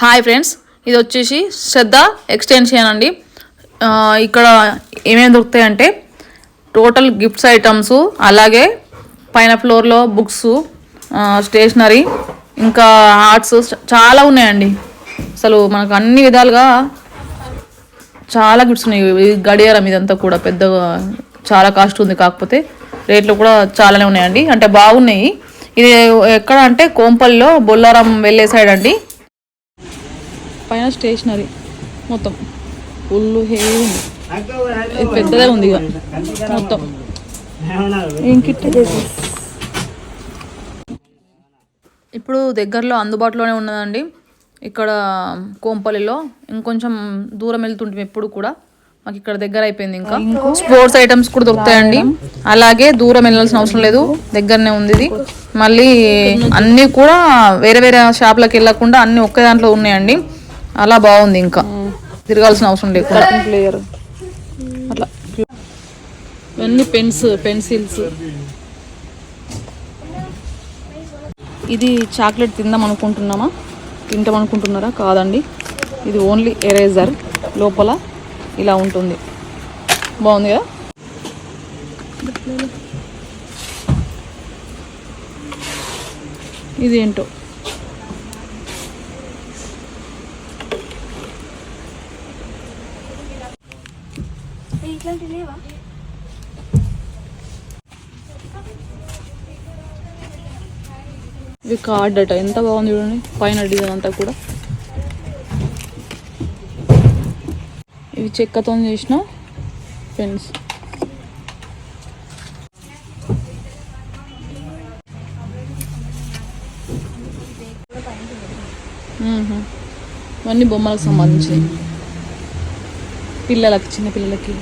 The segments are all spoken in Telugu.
హాయ్ ఫ్రెండ్స్, ఇది వచ్చేసి శ్రద్ధ ఎక్స్టెన్షన్ అండి. ఇక్కడ ఏమేమి దొరుకుతాయంటే టోటల్ గిఫ్ట్స్ ఐటమ్స్, అలాగే పైన ఫ్లోర్లో బుక్స్, స్టేషనరీ, ఇంకా ఆర్ట్స్ చాలా ఉన్నాయండి. అసలు మనకు అన్ని విధాలుగా చాలా గిఫ్ట్స్ ఉన్నాయి. గడియారం ఇదంతా కూడా పెద్దగా చాలా కాస్ట్ ఉంది, కాకపోతే రేట్లు కూడా చాలానే ఉన్నాయండి. అంటే బాగున్నాయి. ఇది ఎక్కడ అంటే కోంపల్లిలో బొల్లారం వెళ్ళే సైడ్ అండి. పైన స్టేషనరీ మొత్తం ఫుల్ హెవీ ఉంది, పెద్దదే ఉంది ఇక మొత్తం. ఇప్పుడు దగ్గరలో అందుబాటులోనే ఉన్నదండి. ఇక్కడ కోంపల్లిలో ఇంకొంచెం దూరం వెళ్తుంటాం ఎప్పుడు కూడా, మాకు ఇక్కడ దగ్గర అయిపోయింది. ఇంకా స్పోర్ట్స్ ఐటమ్స్ కూడా దొరుకుతాయండి. అలాగే దూరం వెళ్ళాల్సిన అవసరం లేదు, దగ్గరనే ఉంది ఇది. మళ్ళీ అన్నీ కూడా వేరే వేరే షాప్లకు వెళ్ళకుండా అన్నీ ఒకే దాంట్లో ఉన్నాయండి. అలా బాగుంది, ఇంకా తిరగాల్సిన అవసరం లేకుండా. అట్లా ఇవన్నీ పెన్సిల్స్. ఇది చాక్లెట్ తిందాం అనుకుంటున్నారా? కాదండి, ఇది ఓన్లీ ఎరేజర్. లోపల ఇలా ఉంటుంది, బాగుంది కదా. ఇది ఏంటో ఇది కార్డ్ అట, ఎంత బాగుంది చూడండి. పైన డిజైన్ అంతా కూడా ఇవి చెక్కతో చేసిన పెన్స్. ఇవన్నీ బొమ్మలకు సంబంధించినవి, చిన్న పిల్లలకి.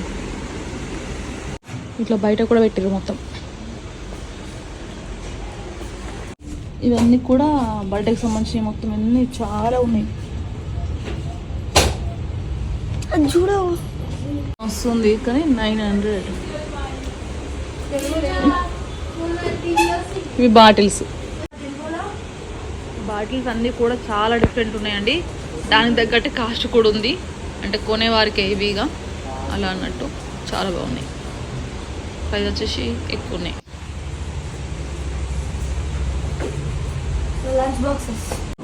ఇట్లా బయట కూడా పెట్టారు మొత్తం. ఇవన్నీ కూడా బర్త్డేకి సంబంధించినవి మొత్తం. అన్నీ చాలా ఉన్నాయి. వస్తుంది కానీ 900. ఇవి బాటిల్స్ అన్నీ కూడా చాలా డిఫరెంట్ ఉన్నాయండి. దానికి తగ్గట్టు కాస్ట్ కూడా ఉంది, అంటే కొనేవారికి హెవీగా అలా అన్నట్టు. చాలా బాగున్నాయి, ప్రైస్ వచ్చేసి ఎక్కువ ఉన్నాయి.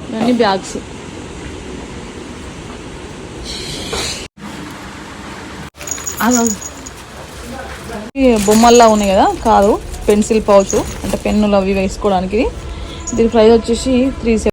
ఇవన్నీ బ్యాగ్స్. బొమ్మల్లా ఉన్నాయి కదా, కాదు, పెన్సిల్ పౌచ్, అంటే పెన్నులు అవి వేసుకోవడానికి. దీని ప్రైస్ వచ్చేసి 370.